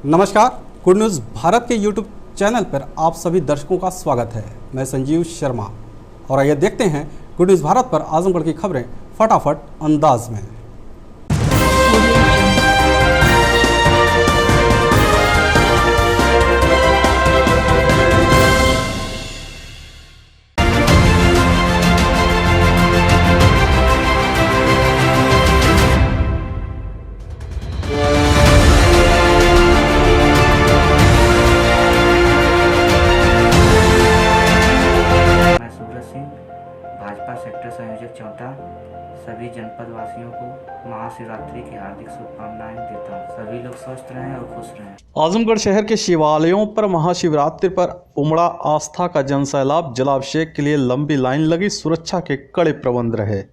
नमस्कार, good news Bharat के YouTube channel पर आप सभी दर्शकों का स्वागत है। मैं संजीव शर्मा और आइए देखते हैं गुड न्यूज़ भारत पर आजमगढ़ की खबरें फटाफट अंदाज में। भाजपा सेक्टर संयोजक चौथा सभी जनपद वासियों को महाशिवरात्रि की हार्दिक शुभकामनाएं देता हूं। सभी लोग स्वस्थ रहें और खुश रहें। आजमगढ़ शहर के शिवालयों पर महाशिवरात्रि पर उमड़ा आस्था का जनसैलाब। जलाभिषेक के लिए लंबी लाइन लगी, सुरक्षा के कड़े प्रबंध रहे।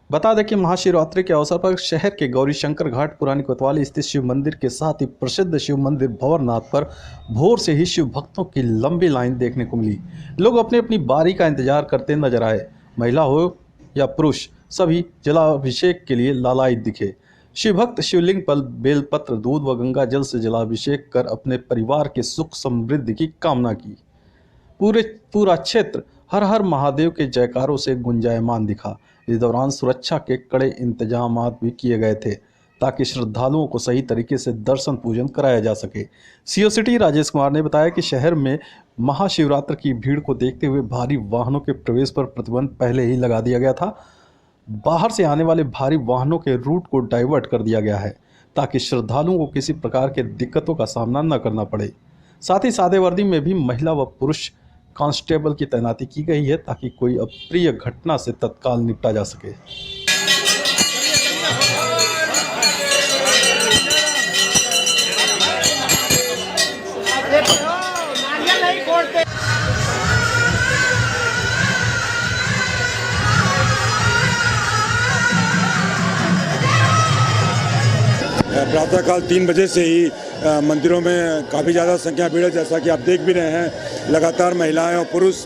बता दें कि महाशिवरात्रि के अवसर पर शहर के गौरीशंकर घाट पुरानी कोतवाली स्थित शिव मंदिर के साथ ही प्रसिद्ध शिव मंदिर भंवरनाथ पर भोर से ही शिव भक्तों की लंबी लाइन देखने को मिली। लोग अपनी अपनी बारी का इंतजार करते नजर आए। महिला हो या पुरुष, सभी जलाभिषेक के लिए लालायित दिखे। शिव भक्त शिवलिंग पर बेलपत्र, दूध व गंगा जल से जलाभिषेक कर अपने परिवार के सुख समृद्धि की कामना की। पूरा क्षेत्र हर हर महादेव के जयकारों से गुंजायमान दिखा। इस दौरान सुरक्षा के कड़े इंतजामात भी किए गए थे ताकि श्रद्धालुओं को सही तरीके से दर्शन पूजन कराया जा सके। सीओ सिटी राजेश कुमार ने बताया कि शहर में महाशिवरात्रि की भीड़ को देखते हुए भारी वाहनों के प्रवेश पर प्रतिबंध पहले ही लगा दिया गया था। बाहर से आने वाले भारी वाहनों के रूट को डाइवर्ट कर दिया गया है ताकि श्रद्धालुओं को किसी प्रकार के दिक्कतों का सामना न करना पड़े। साथ ही सादे वर्दी में भी महिला व पुरुष कांस्टेबल की तैनाती की गई है ताकि कोई अप्रिय घटना से तत्काल निपटा जा सके। प्रातःकाल 3 बजे से ही मंदिरों में काफ़ी ज़्यादा संख्या भीड़ है। जैसा कि आप देख भी रहे हैं, लगातार महिलाएं और पुरुष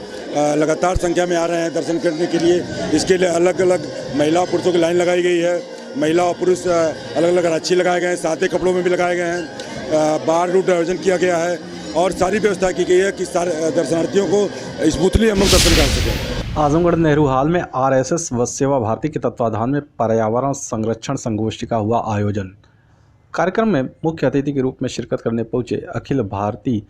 लगातार संख्या में आ रहे हैं दर्शन करने के लिए। इसके लिए अलग अलग महिला और पुरुषों की लाइन लगाई गई है। महिला और पुरुष अलग अलग राक्षी लगाए गए हैं, सादे कपड़ों में भी लगाए गए हैं। बाहर रूट डाइवर्जन किया गया है और सारी व्यवस्था की गई है कि सारे दर्शनार्थियों को स्मूथली हम लोग दर्शन कर सकें। आजमगढ़ नेहरू हाल में RSS व सेवा भारती के तत्वाधान में पर्यावरण संरक्षण संगोष्ठी का हुआ आयोजन। कार्यक्रम में मुख्य अतिथि के रूप में शिरकत करने पहुंचे अखिल भारतीय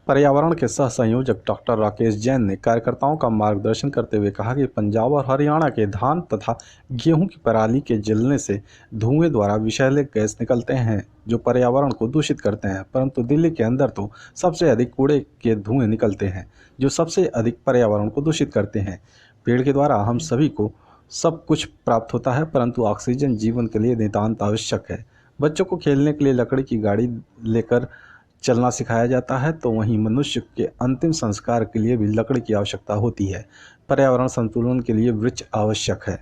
पर्यावरण के सह संयोजक डॉक्टर राकेश जैन ने कार्यकर्ताओं का मार्गदर्शन करते हुए कहा कि पंजाब और हरियाणा के धान तथा गेहूं की पराली के जलने से धुएं द्वारा विषैले गैस निकलते हैं जो पर्यावरण को दूषित करते हैं, परंतु दिल्ली के अंदर तो सबसे अधिक कूड़े के धुएं निकलते हैं जो सबसे अधिक पर्यावरण को दूषित करते हैं। पेड़ के द्वारा हम सभी को सब कुछ प्राप्त होता है, परंतु ऑक्सीजन जीवन के लिए नितांत आवश्यक है। बच्चों को खेलने के लिए लकड़ी की गाड़ी लेकर चलना सिखाया जाता है, तो वहीं मनुष्य के अंतिम संस्कार के लिए भी लकड़ी की आवश्यकता होती है। पर्यावरण संतुलन के लिए वृक्ष आवश्यक है,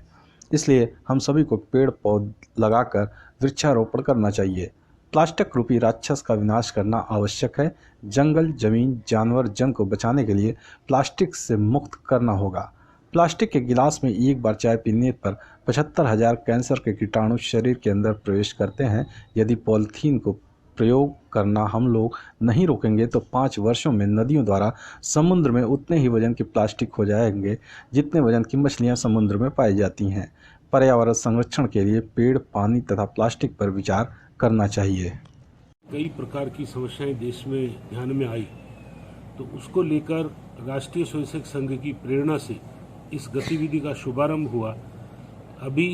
इसलिए हम सभी को पेड़ पौधे लगाकर वृक्षारोपण करना चाहिए। प्लास्टिक रूपी राक्षस का विनाश करना आवश्यक है। जंगल, जमीन, जानवर, जन को बचाने के लिए प्लास्टिक से मुक्त करना होगा। प्लास्टिक के गिलास में एक बार चाय पीने पर 75,000 कैंसर के कीटाणु शरीर के अंदर प्रवेश करते हैं। यदि पॉलीथीन को प्रयोग करना हम लोग नहीं रोकेंगे तो 5 वर्षों में नदियों द्वारा समुद्र में उतने ही वजन के प्लास्टिक हो जाएंगे जितने वजन की मछलियां समुद्र में पाई जाती हैं। पर्यावरण संरक्षण के लिए पेड़, पानी तथा प्लास्टिक पर विचार करना चाहिए। कई प्रकार की समस्याएं देश में ध्यान में आई, तो उसको लेकर राष्ट्रीय स्वयंसेवक संघ की प्रेरणा से इस गतिविधि का शुभारंभ हुआ। अभी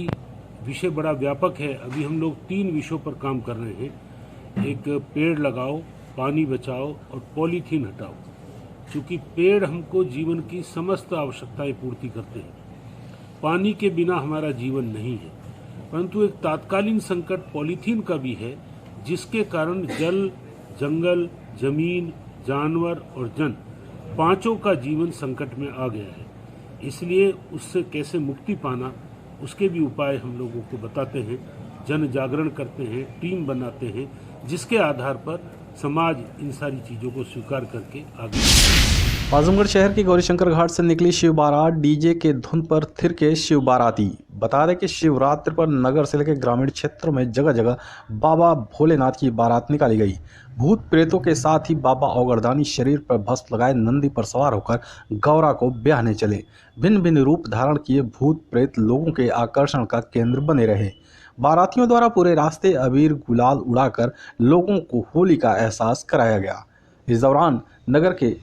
विषय बड़ा व्यापक है। अभी हम लोग 3 विषयों पर काम कर रहे हैं। एक, पेड़ लगाओ, पानी बचाओ और पॉलीथीन हटाओ। क्योंकि पेड़ हमको जीवन की समस्त आवश्यकताएं पूर्ति करते हैं। पानी के बिना हमारा जीवन नहीं है, परंतु एक तात्कालीन संकट पॉलीथीन का भी है, जिसके कारण जल, जंगल, जमीन, जानवर और जन पांचों का जीवन संकट में आ गया है। इसलिए उससे कैसे मुक्ति पाना, उसके भी उपाय हम लोगों को बताते हैं, जन जागरण करते हैं, टीम बनाते हैं, जिसके आधार पर समाज इन सारी चीज़ों को स्वीकार करके आगे। आजमगढ़ शहर के गौरीशंकर घाट से निकली शिव बारात, डीजे के धुन पर थिरके शिव बाराती। बता दें कि शिवरात्रि पर नगर से लेकर ग्रामीण क्षेत्रों में जगह जगह बाबा भोलेनाथ की बारात निकाली गई। भूत प्रेतों के साथ ही बाबा औगरदानी शरीर पर भस्म लगाए नंदी पर सवार होकर गौरा को ब्याहने चले। भिन्न भिन्न रूप धारण किए भूत प्रेत लोगों के आकर्षण का केंद्र बने रहे। बारातियों द्वारा पूरे रास्ते अबीर गुलाल उड़ाकर लोगों को होली का एहसास कराया गया। इस दौरान नगर के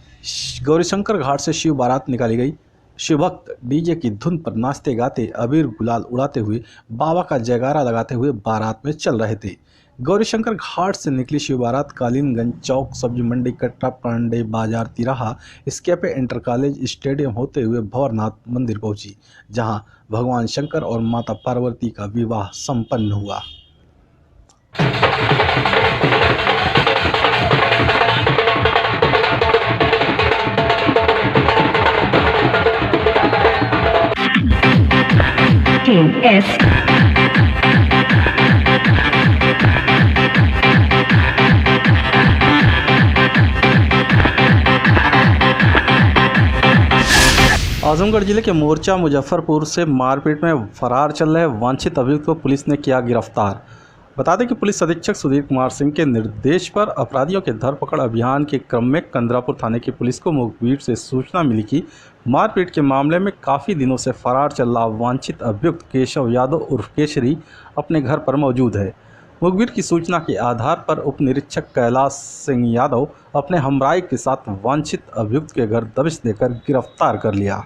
गौरीशंकर घाट से शिव बारात निकाली गई। शिव भक्त डीजे की धुन पर नाचते गाते अबीर गुलाल उड़ाते हुए बाबा का जयकारा लगाते हुए बारात में चल रहे थे। गौरीशंकर घाट से निकली शिव बारात कालीनगंज चौक, सब्जी मंडी, कट्टा, पांडे बाजार, तिराहा, स्केपे, इंटर कॉलेज स्टेडियम होते हुए भंवरनाथ मंदिर पहुंची, जहां भगवान शंकर और माता पार्वती का विवाह संपन्न हुआ। आजमगढ़ जिले के मोर्चा मुजफ्फरपुर से मारपीट में फरार चल रहे वांछित अभियुक्त को पुलिस ने किया गिरफ्तार। बता दें कि पुलिस अधीक्षक सुधीर कुमार सिंह के निर्देश पर अपराधियों के धरपकड़ अभियान के क्रम में कंदरापुर थाने की पुलिस को मुखबिर से सूचना मिली कि मारपीट के मामले में काफ़ी दिनों से फरार चल रहा वांछित अभियुक्त केशव यादव उर्फ केशरी अपने घर पर मौजूद है। मुखबिर की सूचना के आधार पर उप निरीक्षक कैलाश सिंह यादव अपने हमराई के साथ वांछित अभियुक्त के घर दबिश देकर गिरफ्तार कर लिया।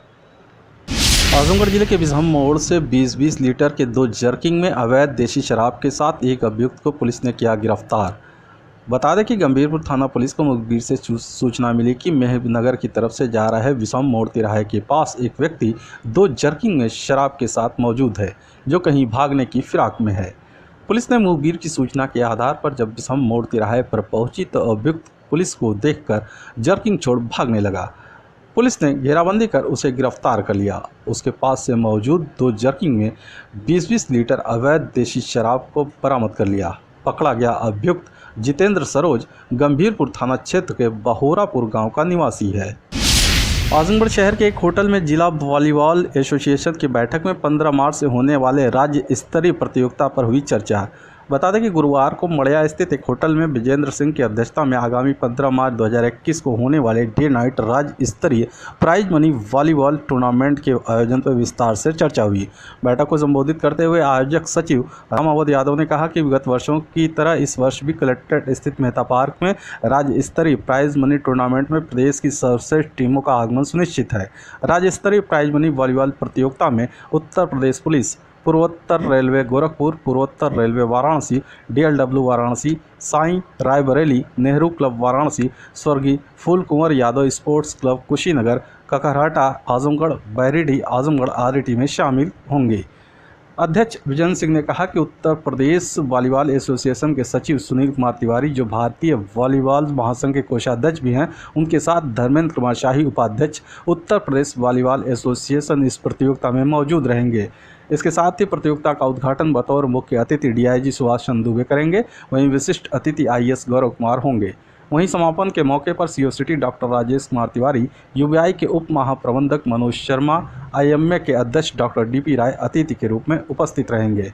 आजमगढ़ जिले के बिजहम मोड़ से 20-20 लीटर के 2 जर्किंग में अवैध देशी शराब के साथ एक अभियुक्त को पुलिस ने किया गिरफ्तार। बता दें कि गंभीरपुर थाना पुलिस को मुखबिर से सूचना मिली कि मेहबनगर की तरफ से जा रहे बिजहम मोड़ तिराहे के पास एक व्यक्ति 2 जर्किंग में शराब के साथ मौजूद है, जो कहीं भागने की फिराक में है। पुलिस ने मुखबिर की सूचना के आधार पर जब बिजहम मोड़ तिराहे पर पहुंची तो अभियुक्त पुलिस को देखकर जर्किंग छोड़ भागने लगा। पुलिस ने घेराबंदी कर उसे गिरफ्तार कर लिया। उसके पास से मौजूद 2 जर्किंग में 20-20 लीटर अवैध देशी शराब को बरामद कर लिया। पकड़ा गया अभियुक्त जितेंद्र सरोज गंभीरपुर थाना क्षेत्र के बहोरापुर गांव का निवासी है। आजमगढ़ शहर के एक होटल में जिला वॉलीबॉल एसोसिएशन की बैठक में 15 मार्च से होने वाले राज्य स्तरीय प्रतियोगिता पर हुई चर्चा। बता दें कि गुरुवार को मड़िया स्थित एक होटल में विजेंद्र सिंह की अध्यक्षता में आगामी 15 मार्च 2021 को होने वाले डे नाइट राज्य स्तरीय प्राइज मनी वॉलीबॉल टूर्नामेंट के आयोजन पर विस्तार से चर्चा हुई। बैठक को संबोधित करते हुए आयोजक सचिव राम अवध यादव ने कहा कि विगत वर्षों की तरह इस वर्ष भी कलेक्ट्रेट स्थित मेहता पार्क में राज्य स्तरीय प्राइज मनी टूर्नामेंट में प्रदेश की सर्वश्रेष्ठ टीमों का आगमन सुनिश्चित है। राज्य स्तरीय प्राइज मनी वॉलीबॉल प्रतियोगिता में Uttar Pradesh police, Purvottar railway Gorakhpur, Purvottar railway Varanasi, DLW Varanasi, SAI Raebareli, Nehru club Varanasi, स्वर्गीय फूल कुंवर यादव स्पोर्ट्स क्लब कुशीनगर, ककरहाटा आजमगढ़, बैरिडी आजमगढ़ आदि टीमें शामिल होंगी। अध्यक्ष विजय सिंह ने कहा कि उत्तर प्रदेश वॉलीबॉल एसोसिएशन के सचिव सुनील कुमार तिवारी, जो भारतीय वॉलीबॉल महासंघ के कोषाध्यक्ष भी हैं, उनके साथ धर्मेंद्र कुमार शाही उपाध्यक्ष उत्तर प्रदेश वॉलीबॉल एसोसिएशन इस प्रतियोगिता में मौजूद रहेंगे। इसके साथ ही प्रतियोगिता का उद्घाटन बतौर मुख्य अतिथि DIG सुभाष चंद्र दुबे करेंगे। वहीं विशिष्ट अतिथि IAS गौरव कुमार होंगे। वहीं समापन के मौके पर CO City doctor Rajesh Kumar Tiwari, UBI के उप महाप्रबंधक मनोज शर्मा, IMA के अध्यक्ष डॉक्टर DP राय अतिथि के रूप में उपस्थित रहेंगे।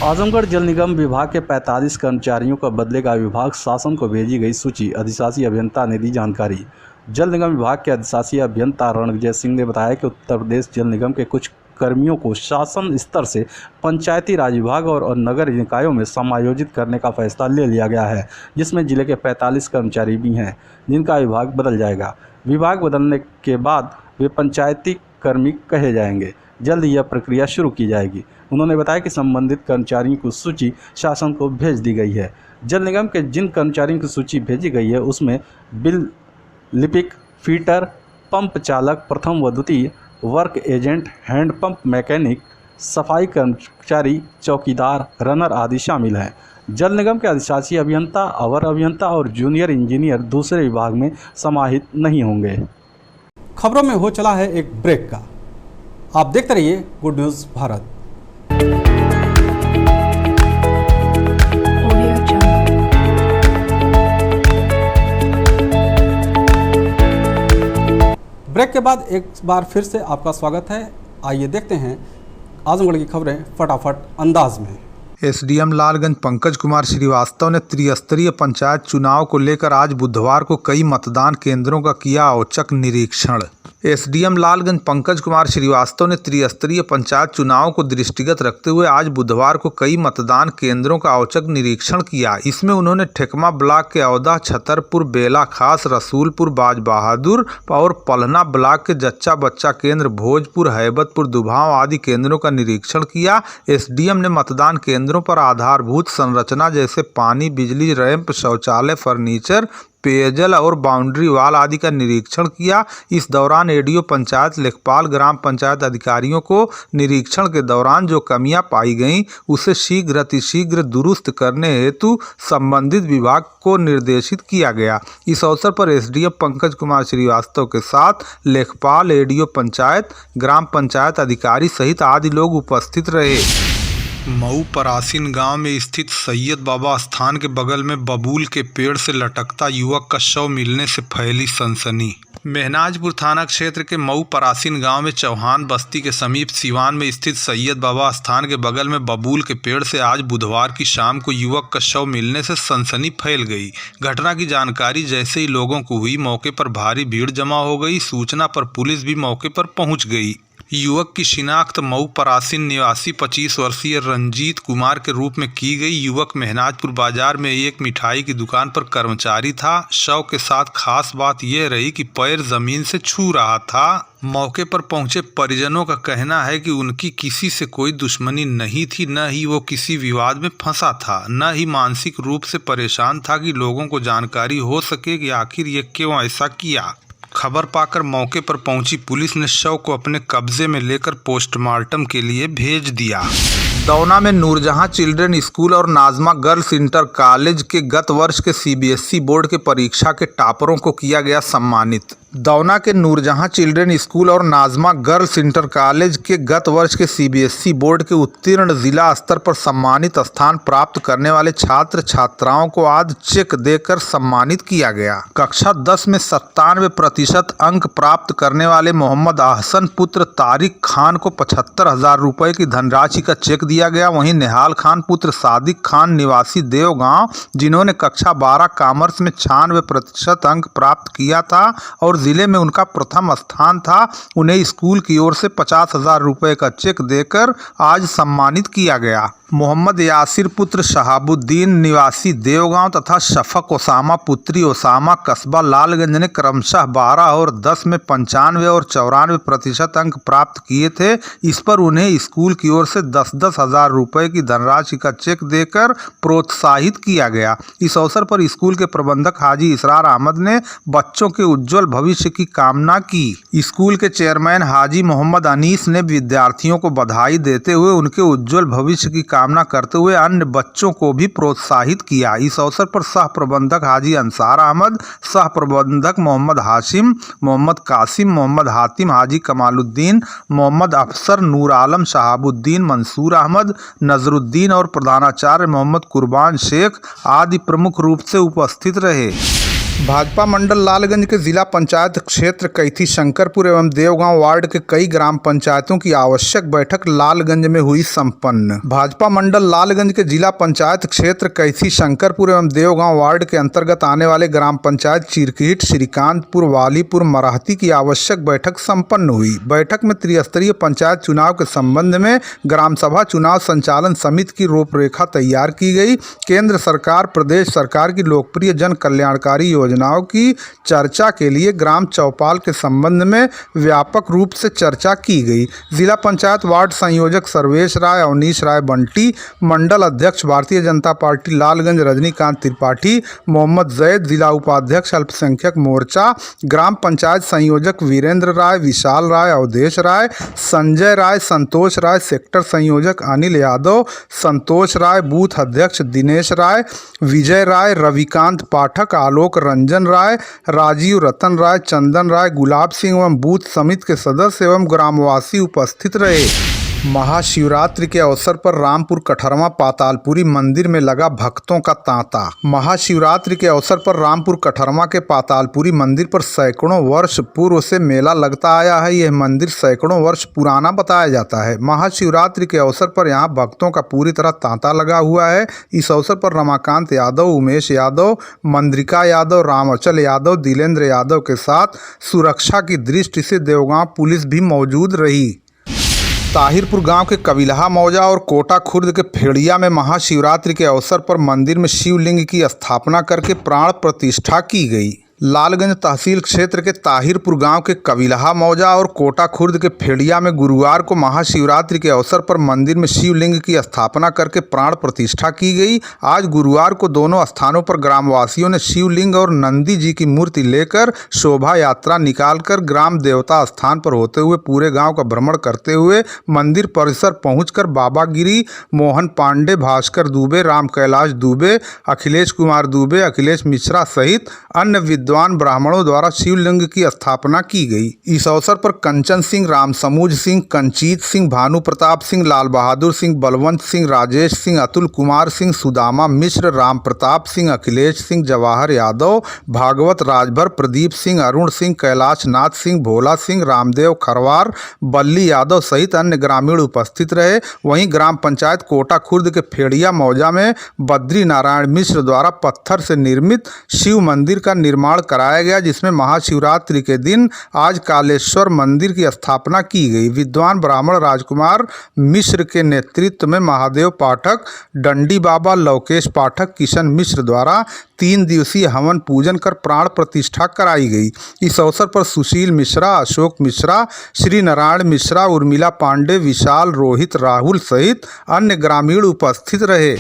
आजमगढ़ जल निगम विभाग के 45 कर्मचारियों का बदलेगा विभाग, शासन को भेजी गई सूची। अधिशासी अभियंता ने दी जानकारी। जल निगम विभाग के अधिशासी अभियंता रणविजय सिंह ने बताया कि उत्तर प्रदेश जल निगम के कुछ कर्मियों को शासन स्तर से पंचायती राज विभाग और नगर निकायों में समायोजित करने का फैसला ले लिया गया है, जिसमें जिले के 45 कर्मचारी भी हैं, जिनका विभाग बदल जाएगा। विभाग बदलने के बाद वे पंचायती कर्मी कहे जाएंगे। जल्द यह प्रक्रिया शुरू की जाएगी। उन्होंने बताया कि संबंधित कर्मचारियों की सूची शासन को भेज दी गई है। जल निगम के जिन कर्मचारियों की सूची भेजी गई है उसमें बिल लिपिक, फीटर, पंप चालक प्रथम व द्वितीय, वर्क एजेंट, हैंडपंप मैकेनिक, सफाई कर्मचारी, चौकीदार, रनर आदि शामिल हैं। जल निगम के अधिशासी अभियंता, अवर अभियंता और जूनियर इंजीनियर दूसरे विभाग में समाहित नहीं होंगे। खबरों में हो चला है एक ब्रेक का। आप देखते रहिए गुड न्यूज़ भारत। ब्रेक के बाद एक बार फिर से आपका स्वागत है। आइए देखते हैं आजमगढ़ की खबरें फटाफट अंदाज में। एसडीएम लालगंज पंकज कुमार श्रीवास्तव ने त्रिस्तरीय पंचायत चुनाव को लेकर आज बुधवार को कई मतदान केंद्रों का किया औचक निरीक्षण। एसडीएम लालगंज पंकज कुमार श्रीवास्तव ने त्रिस्तरीय पंचायत चुनाव को दृष्टिगत रखते हुए आज बुधवार को कई मतदान केंद्रों का औचक निरीक्षण किया। इसमें उन्होंने ठेकमा ब्लॉक के औदा, छतरपुर, बेला खास, रसूलपुर, बाज बहादुर और पलना ब्लॉक के जच्चा बच्चा केंद्र, भोजपुर, हैबतपुर, दुभाव आदि केंद्रों का निरीक्षण किया। एसडीएम ने मतदान केंद्रों पर आधारभूत संरचना जैसे पानी, बिजली, रैंप, शौचालय, फर्नीचर, पेयजल और बाउंड्री वाल आदि का निरीक्षण किया। इस दौरान एडीओ पंचायत लेखपाल ग्राम पंचायत अधिकारियों को निरीक्षण के दौरान जो कमियां पाई गईं उसे शीघ्र अतिशीघ्र दुरुस्त करने हेतु संबंधित विभाग को निर्देशित किया गया। इस अवसर पर एसडीएम पंकज कुमार श्रीवास्तव के साथ लेखपाल, एडीओ पंचायत, ग्राम पंचायत अधिकारी सहित आदि लोग उपस्थित रहे। मऊ परासीन गांव में स्थित सैयद बाबा स्थान के बगल में बबूल के पेड़ से लटकता युवक का शव मिलने से फैली सनसनी। मेहनाजपुर थाना क्षेत्र के मऊ परासीन गांव में चौहान बस्ती के समीप सिवान में स्थित सैयद बाबा स्थान के बगल में बबूल के पेड़ से आज बुधवार की शाम को युवक का शव मिलने से सनसनी फैल गई। घटना की जानकारी जैसे ही लोगों को हुई, मौके पर भारी भीड़ जमा हो गई। सूचना पर पुलिस भी मौके पर पहुंच गई। युवक की शिनाख्त मऊ परासीन निवासी 25 वर्षीय रंजीत कुमार के रूप में की गई। युवक मेहनाजपुर बाजार में एक मिठाई की दुकान पर कर्मचारी था। शव के साथ खास बात यह रही कि पैर जमीन से छू रहा था। मौके पर पहुंचे परिजनों का कहना है कि उनकी किसी से कोई दुश्मनी नहीं थी, न ही वो किसी विवाद में फंसा था, न ही मानसिक रूप से परेशान था कि लोगों को जानकारी हो सके कि आखिर ये क्यों ऐसा किया। खबर पाकर मौके पर पहुंची पुलिस ने शव को अपने कब्जे में लेकर पोस्टमार्टम के लिए भेज दिया। दौना में नूरजहां चिल्ड्रन स्कूल और नाजमा गर्ल्स इंटर कॉलेज के गत वर्ष के सीबीएसई बोर्ड के परीक्षा के टॉपरों को किया गया सम्मानित। दौना के नूरजहां चिल्ड्रन स्कूल और नाजमा गर्ल्स इंटर कॉलेज के गत वर्ष के सीबीएसई बोर्ड के उत्तीर्ण जिला स्तर पर सम्मानित स्थान प्राप्त करने वाले छात्र छात्राओं को आज चेक देकर सम्मानित किया गया। कक्षा 10 में 97% अंक प्राप्त करने वाले मोहम्मद अहसन पुत्र तारिक खान को 75,000 रुपये की धनराशि का चेक दिया गया। वहीं निहाल खान पुत्र सादिक खान निवासी देवगांव, जिन्होंने कक्षा 12 कॉमर्स में 96% अंक प्राप्त किया था और जिले में उनका प्रथम स्थान था, उन्हें स्कूल की ओर से 50,000 रुपये का चेक देकर आज सम्मानित किया गया। मोहम्मद यासिर पुत्र शहाबुद्दीन निवासी देवगांव तथा शफक ओसामा पुत्री ओसामा कस्बा लालगंज ने क्रमशः 12 और 10 में 95 और 94% अंक प्राप्त किए थे। इस पर उन्हें स्कूल की ओर से 10-10 हज़ार रुपये की धनराशि का चेक देकर प्रोत्साहित किया गया। इस अवसर पर स्कूल के प्रबंधक हाजी इसरार अहमद ने बच्चों के उज्जवल भविष्य की कामना की। स्कूल के चेयरमैन हाजी मोहम्मद अनीस ने विद्यार्थियों को बधाई देते हुए उनके उज्जवल भविष्य की कामना करते हुए अन्य बच्चों को भी प्रोत्साहित किया। इस अवसर पर सह प्रबंधक हाजी अंसार अहमद, सह प्रबंधक मोहम्मद हाशिम, मोहम्मद कासिम, मोहम्मद हातिम, हाजी कमालुद्दीन, मोहम्मद अफसर, नूर आलम, शहाबुद्दीन, मंसूर अहमद, नजरुद्दीन और प्रधानाचार्य मोहम्मद कुर्बान शेख आदि प्रमुख रूप से उपस्थित रहे। भाजपा मंडल लालगंज के जिला पंचायत क्षेत्र कैथी शंकरपुर एवं देवगांव वार्ड के कई ग्राम पंचायतों की आवश्यक बैठक लालगंज में हुई संपन्न। भाजपा मंडल लालगंज के जिला पंचायत क्षेत्र कैथी शंकरपुर एवं देवगांव वार्ड के अंतर्गत आने वाले ग्राम पंचायत चिरकीट, श्रीकांतपुर, वालीपुर, मराहती की आवश्यक बैठक संपन्न हुई। बैठक में त्रिस्तरीय पंचायत चुनाव के संबंध में ग्राम सभा चुनाव संचालन समिति की रूपरेखा तैयार की गई। केंद्र सरकार, प्रदेश सरकार की लोकप्रिय जन कल्याणकारी योजनाओं की चर्चा के लिए ग्राम चौपाल के संबंध में व्यापक रूप से चर्चा की गई। जिला पंचायत वार्ड संयोजक सर्वेश राय, अवनीश राय बंटी, मंडल अध्यक्ष भारतीय जनता पार्टी लालगंज रजनीकांत त्रिपाठी, मोहम्मद जैद, जिला उपाध्यक्ष अल्पसंख्यक मोर्चा, ग्राम पंचायत संयोजक वीरेंद्र राय, विशाल राय, अवधेश राय, संजय राय, संतोष राय, सेक्टर संयोजक अनिल यादव, संतोष राय, बूथ अध्यक्ष दिनेश राय, विजय राय, रविकांत पाठक, आलोक रंजन राय, राजीव रतन राय, चंदन राय, गुलाब सिंह एवं बूथ समिति के सदस्य एवं ग्रामवासी उपस्थित रहे। महाशिवरात्रि के अवसर पर रामपुर कठरवा पातालपुरी मंदिर में लगा भक्तों का तांता। महाशिवरात्रि के अवसर पर रामपुर कठरवा के पातालपुरी मंदिर पर सैकड़ों वर्ष पूर्व से मेला लगता आया है। यह मंदिर सैकड़ों वर्ष पुराना बताया जाता है। महाशिवरात्रि के अवसर पर यहां भक्तों का पूरी तरह तांता लगा हुआ है। इस अवसर पर रमाकांत यादव, उमेश यादव, मंद्रिका यादव, रामअचल यादव, दिलेंद्र यादव के साथ सुरक्षा की दृष्टि से देवगांव पुलिस भी मौजूद रही। ताहिरपुर गांव के कविलहा मौजा और कोटा खुर्द के फेड़िया में महाशिवरात्रि के अवसर पर मंदिर में शिवलिंग की स्थापना करके प्राण प्रतिष्ठा की गई। लालगंज तहसील क्षेत्र के ताहिरपुर गांव के कविलहा मौजा और कोटा खुर्द के फेड़िया में गुरुवार को महाशिवरात्रि के अवसर पर मंदिर में शिवलिंग की स्थापना करके प्राण प्रतिष्ठा की गई। आज गुरुवार को दोनों स्थानों पर ग्रामवासियों ने शिवलिंग और नंदी जी की मूर्ति लेकर शोभा यात्रा निकालकर ग्राम देवता स्थान पर होते हुए पूरे गांव का भ्रमण करते हुए मंदिर परिसर पहुंचकर बाबा गिरी, मोहन पांडे, भास्कर दुबे, राम कैलाश दुबे, अखिलेश कुमार दुबे, अखिलेश मिश्रा सहित अन्य विद्वान ब्राह्मणों द्वारा शिवलिंग की स्थापना की गई। इस अवसर पर कंचन सिंह, राम समूज सिंह, कंचीत सिंह, भानु प्रताप सिंह, लाल बहादुर सिंह, बलवंत सिंह, राजेश सिंह, अतुल कुमार सिंह, सुदामा मिश्र, राम प्रताप सिंह, अखिलेश सिंह, जवाहर यादव, भागवत राजभर, प्रदीप सिंह, अरुण सिंह, कैलाश नाथ सिंह, भोला सिंह, रामदेव खरवार, बल्ली यादव सहित अन्य ग्रामीण उपस्थित रहे। वहीं ग्राम पंचायत कोटा खुर्द के फेड़िया मौजा में बद्री नारायण मिश्र द्वारा पत्थर से निर्मित शिव मंदिर का निर्माण कराया गया, जिसमें महाशिवरात्रि के दिन आज कालेश्वर मंदिर की स्थापना की गई। विद्वान ब्राह्मण राजकुमार मिश्र के नेतृत्व में महादेव पाठक, डंडी बाबा, लवकेश पाठक, किशन मिश्र द्वारा 3 दिवसीय हवन पूजन कर प्राण प्रतिष्ठा कराई गई। इस अवसर पर सुशील मिश्रा, अशोक मिश्रा, श्री नारायण मिश्रा, उर्मिला पांडे, विशाल, रोहित, राहुल सहित अन्य ग्रामीण उपस्थित रहे।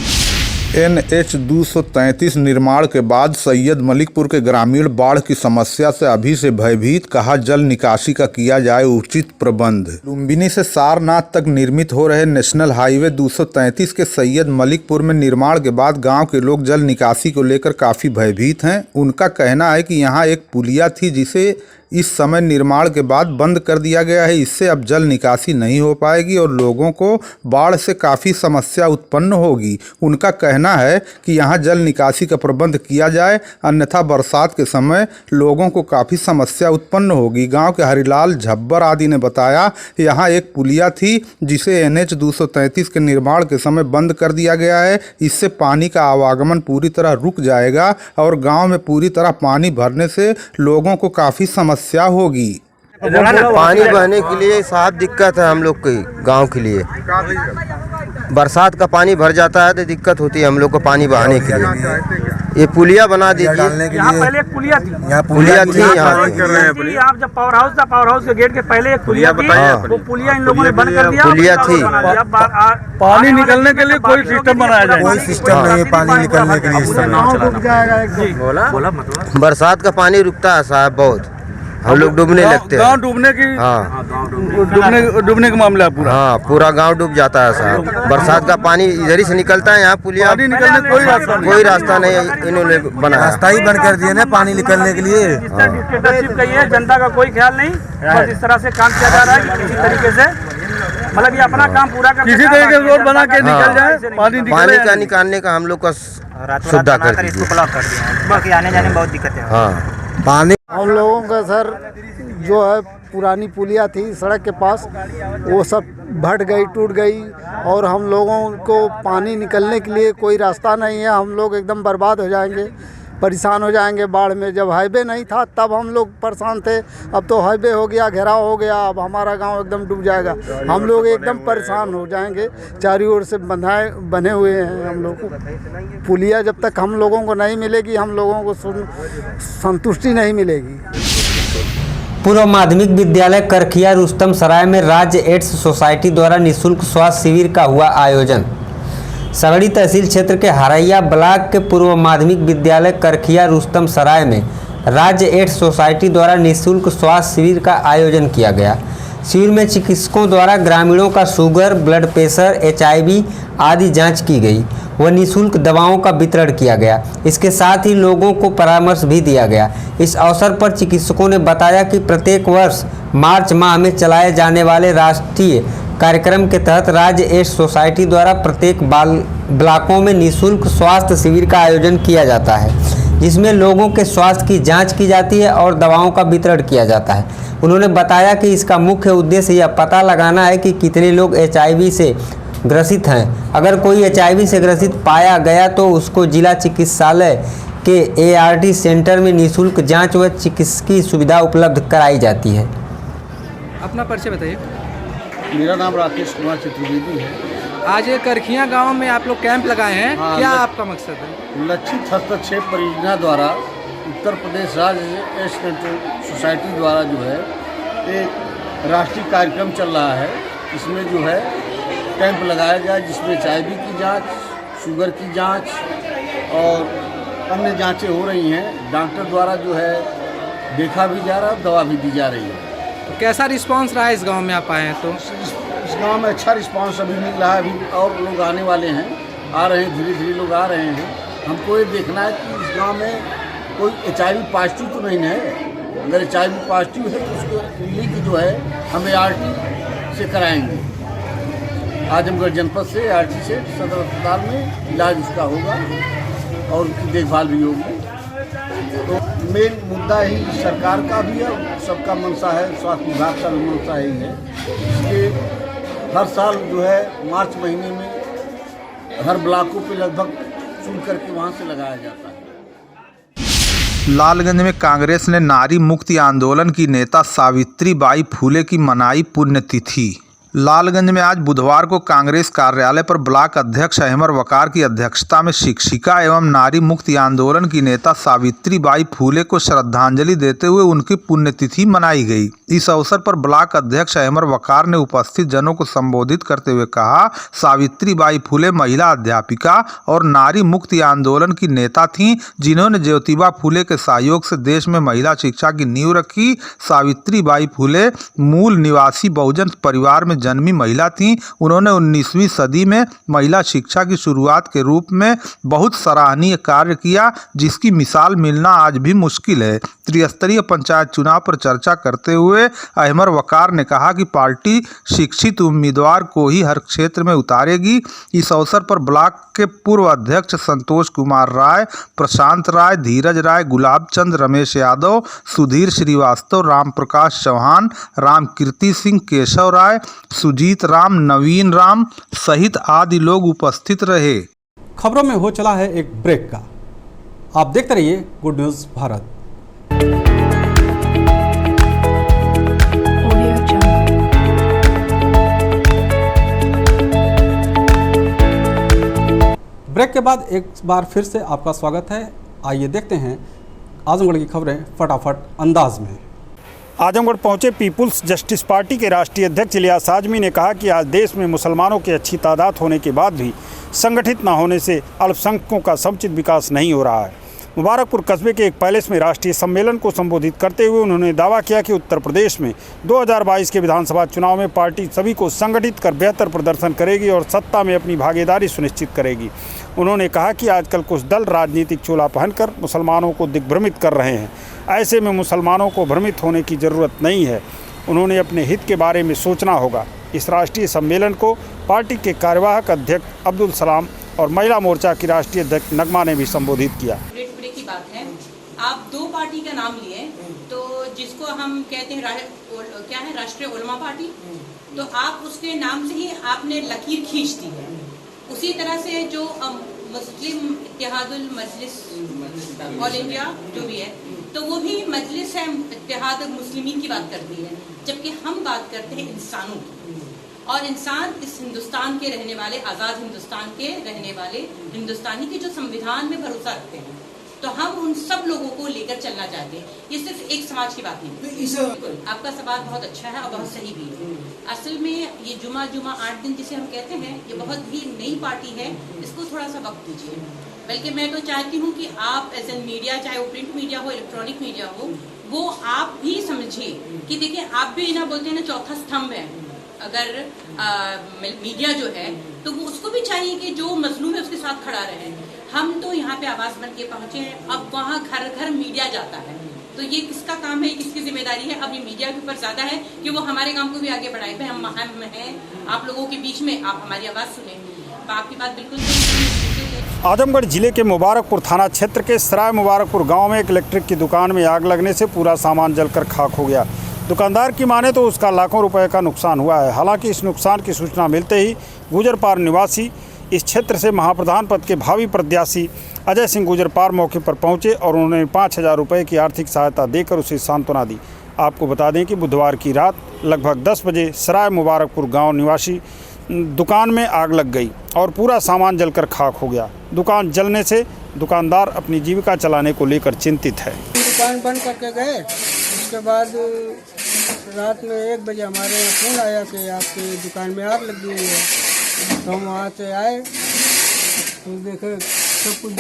NH 233 निर्माण के बाद सैयद मलिकपुर के ग्रामीण बाढ़ की समस्या से अभी से भयभीत, कहा जल निकासी का किया जाए उचित प्रबंध। लुम्बिनी से सारनाथ तक निर्मित हो रहे नेशनल हाईवे 233 के सैयद मलिकपुर में निर्माण के बाद गांव के लोग जल निकासी को लेकर काफ़ी भयभीत हैं। उनका कहना है कि यहाँ एक पुलिया थी जिसे इस समय निर्माण के बाद बंद कर दिया गया है। इससे अब जल निकासी नहीं हो पाएगी और लोगों को बाढ़ से काफ़ी समस्या उत्पन्न होगी। उनका कहना है कि यहाँ जल निकासी का प्रबंध किया जाए, अन्यथा बरसात के समय लोगों को काफ़ी समस्या उत्पन्न होगी। गांव के हरिलाल झब्बर आदि ने बताया यहाँ एक पुलिया थी जिसे NH 233 के निर्माण के समय बंद कर दिया गया है। इससे पानी का आवागमन पूरी तरह रुक जाएगा और गाँव में पूरी तरह पानी भरने से लोगों को काफ़ी समस्या होगी। पानी बहने के लिए साफ दिक्कत है हम लोग के गांव के लिए। बरसात का पानी भर जाता है तो दिक्कत होती है हम लोग को पानी बहाने के लिए। ये पुलिया बना दीजिए। यहाँ पहले एक पुलिया थी। पुलिया थी यहाँ। आप जब पावर हाउस था, पावर हाउस के गेट के पहले एक पुलिया थी। वो पुलिया इन लोगों ने बंद कर दिया। पुलिया थी। पानी निकलने के लिए कोई सिस्टम बनाया जाए। कोई सिस्टम नहीं है पानी निकलने के लिए। बरसात का पानी रुकता है साहब बहुत, हम लोग डूबने लगते हैं। गांव डूबने की, हाँ डूबने का मामला है पूरा। हाँ पूरा गांव डूब जाता है साहब। बरसात का पानी इधर ही से निकलता है। यहाँ पुलिया निकलने कोई रास्ता नहीं इन्होंने बनाया। रास्ता ही बंद कर दिए ना पानी निकलने के लिए। जनता का कोई ख्याल नहीं, बस इस तरह से काम किया जा रहा है किसी तरीके से, मतलब ये अपना काम पूरा कर किसी तरीके से रोड बना के निकल जाए। पानी का निकालने का हम लोग का सुविधा कर दिया। बाकी आने जाने में बहुत दिक्कत है। हाँ पानी हम लोगों का सर जो है पुरानी पुलिया थी सड़क के पास, वो सब भट गई, टूट गई और हम लोगों को पानी निकलने के लिए कोई रास्ता नहीं है। हम लोग एकदम बर्बाद हो जाएंगे, परेशान हो जाएंगे बाढ़ में। जब हाईवे नहीं था तब हम लोग परेशान थे, अब तो हाईवे हो गया, घेराव हो गया, अब हमारा गांव एकदम डूब जाएगा। हम लोग एकदम परेशान हो जाएंगे। चारों ओर से बने हुए हैं हम लोग। पुलिया जब तक हम लोगों को नहीं मिलेगी, हम लोगों को संतुष्टि नहीं मिलेगी। पूर्व माध्यमिक विद्यालय करखिया रुस्तम सराय में राज्य एड्स सोसाइटी द्वारा निःशुल्क स्वास्थ्य शिविर का हुआ आयोजन। सगड़ी तहसील क्षेत्र के हरैया ब्लॉक के पूर्व माध्यमिक विद्यालय करखिया रुस्तम सराय में राज्य एड्स सोसाइटी द्वारा निःशुल्क स्वास्थ्य शिविर का आयोजन किया गया। शिविर में चिकित्सकों द्वारा ग्रामीणों का शुगर, ब्लड प्रेशर, HIV आदि जांच की गई व निःशुल्क दवाओं का वितरण किया गया। इसके साथ ही लोगों को परामर्श भी दिया गया। इस अवसर पर चिकित्सकों ने बताया कि प्रत्येक वर्ष मार्च माह में चलाए जाने वाले राष्ट्रीय कार्यक्रम के तहत राज्य एड्स सोसाइटी द्वारा प्रत्येक ब्लॉकों में निःशुल्क स्वास्थ्य शिविर का आयोजन किया जाता है, जिसमें लोगों के स्वास्थ्य की जांच की जाती है और दवाओं का वितरण किया जाता है। उन्होंने बताया कि इसका मुख्य उद्देश्य यह पता लगाना है कि कितने लोग HIV से ग्रसित हैं। अगर कोई HIV से ग्रसित पाया गया तो उसको जिला चिकित्सालय के ART सेंटर में निःशुल्क जांच व चिकित्सकीय सुविधा उपलब्ध कराई जाती है। अपना परिचय बताइए। मेरा नाम राकेश कुमार चतुर्वेदी है। आज करखिया गांव में आप लोग कैंप लगाए हैं, क्या आपका मकसद है? लक्षित हस्तक्षेप परियोजना द्वारा उत्तर प्रदेश राज्य एड्स कंट्रोल सोसाइटी द्वारा जो है एक राष्ट्रीय कार्यक्रम चल रहा है। इसमें जो है कैंप लगाया गया, जिसमें HIV की जांच, शुगर की जांच और अन्य जांचें हो रही हैं। डॉक्टर द्वारा जो है देखा भी जा रहा है, दवा भी दी जा रही है। तो कैसा रिस्पांस रहा है इस गांव में आप आए हैं तो? इस गांव में अच्छा रिस्पांस अभी मिल रहा है। अभी और लोग आने वाले हैं, आ रहे हैं, धीरे धीरे लोग आ रहे हैं। हमको ये देखना है कि इस गांव में कोई HIV पॉजिटिव तो नहीं है। अगर HIV पॉजिटिव है तो उसको लिंक जो है हम ART से कराएंगे। आजमगढ़ जनपद से ART से सदर अस्पताल में इलाज उसका होगा और उसकी देखभाल भी होगी। तो मेन मुद्दा ही सरकार का भी है, सबका मंशा है, स्वास्थ्य विभाग का भी मंशा ही है। इसके हर साल जो है मार्च महीने में हर ब्लॉकों पे लगभग चुन करके वहाँ से लगाया जाता है। लालगंज में कांग्रेस ने नारी मुक्ति आंदोलन की नेता सावित्रीबाई फुले की मनाई पुण्यतिथि। लालगंज में आज बुधवार को कांग्रेस कार्यालय पर ब्लॉक अध्यक्ष अहमर वकार की अध्यक्षता में शिक्षिका एवं नारी मुक्ति आंदोलन की नेता सावित्रीबाई फुले को श्रद्धांजलि देते हुए उनकी पुण्यतिथि मनाई गई। इस अवसर पर ब्लॉक अध्यक्ष अहमर वकार ने उपस्थित जनों को संबोधित करते हुए कहा, सावित्रीबाई फुले महिला अध्यापिका और नारी मुक्ति आंदोलन की नेता थीं, जिन्होंने ज्योतिबा फुले के सहयोग से देश में महिला शिक्षा की नींव रखी। सावित्रीबाई फुले मूल निवासी बहुजन परिवार में जन्मी महिला थीं। उन्होंने 19वीं सदी में महिला शिक्षा की शुरुआत के रूप में बहुत सराहनीय कार्य किया, जिसकी मिसाल मिलना आज भी मुश्किल है। त्रिस्तरीय पंचायत चुनाव पर चर्चा करते हुए अहमर वकार ने कहा कि पार्टी शिक्षित उम्मीदवार को ही हर क्षेत्र में उतारेगी। इस अवसर पर ब्लॉक के पूर्व अध्यक्ष संतोष कुमार राय, प्रशांत राय, धीरज राय, गुलाब चंद, रमेश यादव, सुधीर श्रीवास्तव, राम प्रकाश चौहान, राम कीर्ति सिंह, केशव राय, सुजीत राम, नवीन राम सहित आदि लोग उपस्थित रहे। खबरों में हो चला है एक ब्रेक का। आप देखते रहिए गुड न्यूज भारत। ब्रेक के बाद एक बार फिर से आपका स्वागत है। आइए देखते हैं आजमगढ़ की खबरें फटाफट अंदाज में। आजमगढ़ पहुंचे पीपुल्स जस्टिस पार्टी के राष्ट्रीय अध्यक्ष इलियास आजमी ने कहा कि आज देश में मुसलमानों की अच्छी तादाद होने के बाद भी संगठित न होने से अल्पसंख्यकों का समुचित विकास नहीं हो रहा है। मुबारकपुर कस्बे के एक पैलेस में राष्ट्रीय सम्मेलन को संबोधित करते हुए उन्होंने दावा किया कि उत्तर प्रदेश में 2022 के विधानसभा चुनाव में पार्टी सभी को संगठित कर बेहतर प्रदर्शन करेगी और सत्ता में अपनी भागीदारी सुनिश्चित करेगी। उन्होंने कहा कि आजकल कुछ दल राजनीतिक चोला पहनकर मुसलमानों को दिग्भ्रमित कर रहे हैं। ऐसे में मुसलमानों को भ्रमित होने की ज़रूरत नहीं है। उन्होंने अपने हित के बारे में सोचना होगा। इस राष्ट्रीय सम्मेलन को पार्टी के कार्यवाहक अध्यक्ष अब्दुल सलाम और महिला मोर्चा की राष्ट्रीय अध्यक्ष नगमा ने भी संबोधित किया। बात है, आप दो पार्टी का नाम लिए, तो जिसको हम कहते हैं क्या है, राष्ट्रीय उलमा पार्टी, तो आप उसके नाम से ही आपने लकीर खींच दी है। उसी तरह से जो मुस्लिम इत्तेहादुल मजलिस ऑल इंडिया जो भी है, तो वो भी मजलिस है इत्तेहाद मुस्लिमीन की बात करती है, जबकि हम बात करते हैं इंसानों की। और इंसान इस हिंदुस्तान के रहने वाले, आज़ाद हिंदुस्तान के रहने वाले हिंदुस्तानी के जो संविधान में भरोसा रखते हैं, तो हम उन सब लोगों को लेकर चलना चाहते हैं। ये सिर्फ एक समाज की बात नहीं। आपका सवाल बहुत अच्छा है और बहुत सही भी है। असल में ये जुमा 8 दिन जिसे हम कहते हैं, ये बहुत ही नई पार्टी है, इसको थोड़ा सा वक्त दीजिए। बल्कि मैं तो चाहती हूँ कि आप एज एन मीडिया, चाहे वो प्रिंट मीडिया हो, इलेक्ट्रॉनिक मीडिया हो, वो आप भी समझिए कि देखिए, आप भी ना बोलते हैं ना चौथा स्तंभ है अगर मीडिया जो है, तो वो उसको भी चाहिए कि जो मजलूम है उसके साथ खड़ा रहे। हम तो यहाँ पे आवाज बन के पहुंचे हैं, अब वहाँ घर घर मीडिया जाता है, तो ये किसका काम है, किसकी जिम्मेदारी है? अब ये मीडिया के ऊपर ज्यादा है कि वो हमारे काम को भी आगे बढ़ाए। भाई हम हैं आप लोगों के बीच में, आप हमारी आवाज सुने। आपकी बात बिल्कुल सही। आजमगढ़ जिले के मुबारकपुर थाना क्षेत्र के सराय मुबारकपुर गांव में एक इलेक्ट्रिक की दुकान में आग लगने से पूरा सामान जलकर खाक हो गया। दुकानदार की माने तो उसका लाखों रुपए का नुकसान हुआ है। हालांकि इस नुकसान की सूचना मिलते ही गुजरपार निवासी इस क्षेत्र से महाप्रधान पद के भावी प्रत्याशी अजय सिंह गुजरपार मौके पर पहुंचे और उन्होंने 5,000 रुपये की आर्थिक सहायता देकर उसे सांत्वना दी। आपको बता दें कि बुधवार की रात लगभग 10 बजे सराय मुबारकपुर गाँव निवासी दुकान में आग लग गई और पूरा सामान जलकर खाक हो गया। दुकान जलने से दुकानदार अपनी जीविका चलाने को लेकर चिंतित है। दुकान बंद करके गए, उसके बाद रात में 1 बजे हमारे यहाँ फोन आया कि आपकी दुकान में आग लगी हुई है। तो हम वहाँ से आए तो देखे सब कुछ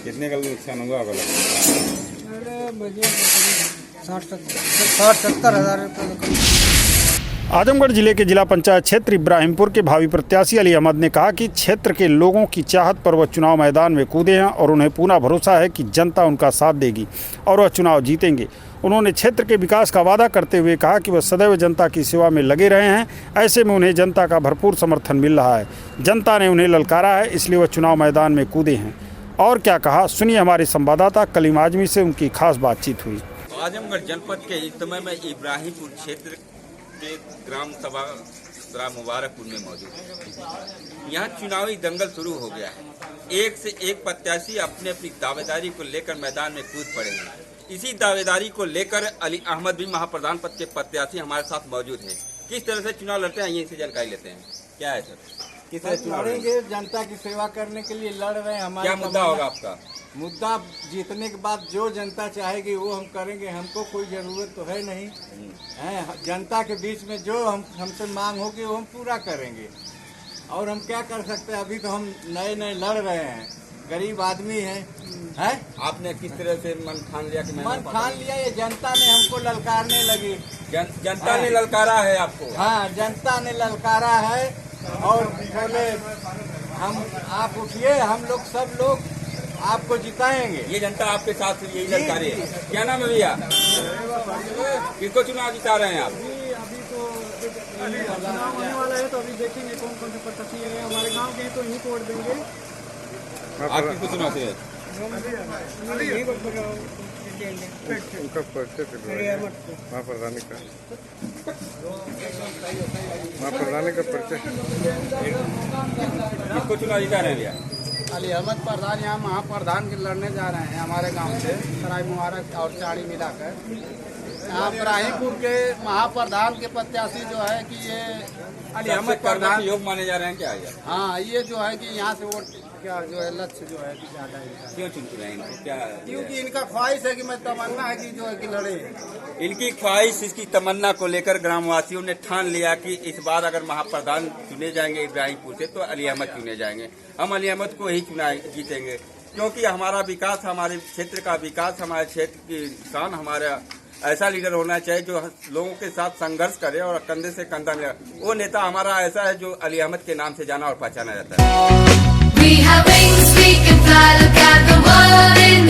कितने का नुकसान हुआ? अरे बजे 60-70 हज़ार रुपये। आजमगढ़ जिले के जिला पंचायत क्षेत्र इब्राहिमपुर के भावी प्रत्याशी अली अहमद ने कहा कि क्षेत्र के लोगों की चाहत पर वह चुनाव मैदान में कूदे हैं और उन्हें पूरा भरोसा है कि जनता उनका साथ देगी और वह चुनाव जीतेंगे। उन्होंने क्षेत्र के विकास का वादा करते हुए कहा कि वह सदैव जनता की सेवा में लगे रहे हैं। ऐसे में उन्हें जनता का भरपूर समर्थन मिल रहा है। जनता ने उन्हें ललकारा है, इसलिए वह चुनाव मैदान में कूदे हैं। और क्या कहा, सुनिए हमारे संवाददाता कलीम आजमी से उनकी खास बातचीत हुई। आजमगढ़ जनपद के इस समय में इब्राहिमपुर क्षेत्र के ग्राम सभा सराय मुबारकपुर में मौजूद है। यहाँ चुनावी दंगल शुरू हो गया है। एक से एक प्रत्याशी अपने अपनी दावेदारी को लेकर मैदान में कूद पड़े हैं। इसी दावेदारी को लेकर अली अहमद भी महाप्रधान पद के प्रत्याशी हमारे साथ मौजूद हैं। किस तरह से चुनाव लड़ते हैं यहीं से जानकारी लेते हैं। क्या है सर, किस तरह चुनाव लड़ेंगे? जनता की सेवा करने के लिए लड़ रहे हैं। हमारा क्या मुद्दा होगा आपका? मुद्दा जीतने के बाद जो जनता चाहेगी वो हम करेंगे। हमको कोई जरूरत तो है नहीं है। जनता के बीच में जो हमसे मांग होगी वो हम पूरा करेंगे। और हम क्या कर सकते हैं? अभी तो हम नए लड़ रहे हैं, गरीब आदमी हैं। आपने किस तरह से मन ठान लिया? कि मन ठान लिया, ये जनता ने हमको ललकारने लगी। जनता ने ललकारा है आपको? हाँ, जनता ने ललकारा है और बोले हम आप उठिए, हम लोग सब लोग आपको जिताएंगे। ये जनता आपके साथ यही ललकारी है। क्या नाम है भैया? किसको चुनाव जिता रहे हैं आप? अभी तो चुनाव होने वाला है, तो अभी देखेंगे कौन कौन से प्रत्याशी है। हमारे गांव के तो यही को वोट देंगे। आप किसको चुनाव से उनका परिचय महाप्रधानी का परिचय किसको चुनाव जिता रहे हैं भैया? अली अहमद प्रधान यहाँ महाप्रधान के लड़ने जा रहे हैं हमारे गांव से, सराय मुबारक और चाड़ी मिलाकर। यहाँ इब्राहिमपुर के महाप्रधान के प्रत्याशी जो है कि ये अली अहमद प्रधान योग माने जा रहे हैं। क्या हाँ, ये जो है कि यहाँ से वोट क्या जो है लक्ष्य जो है कि ज्यादा है। क्यों चुन रहे हैं? क्या? क्योंकि इनका ख्वाहिश है कि मैं तमन्ना है कि जो है कि लड़े। इनकी ख्वाहिश, इसकी तमन्ना को लेकर ग्रामवासियों ने ठान लिया कि इस बार अगर महाप्रधान चुने जाएंगे इब्राहिमपुर से तो अली अहमद चुने जाएंगे। हम अली अहमद को ही जीतेंगे, क्योंकि हमारा विकास, हमारे क्षेत्र का विकास, हमारे क्षेत्र की शान, हमारा ऐसा लीडर होना चाहिए जो लोगों के साथ संघर्ष करे और कंधे से कंधा मिला। वो नेता हमारा ऐसा है जो अली अहमद के नाम से जाना और पहचाना जाता है। We have wings, we can fly, look at the world in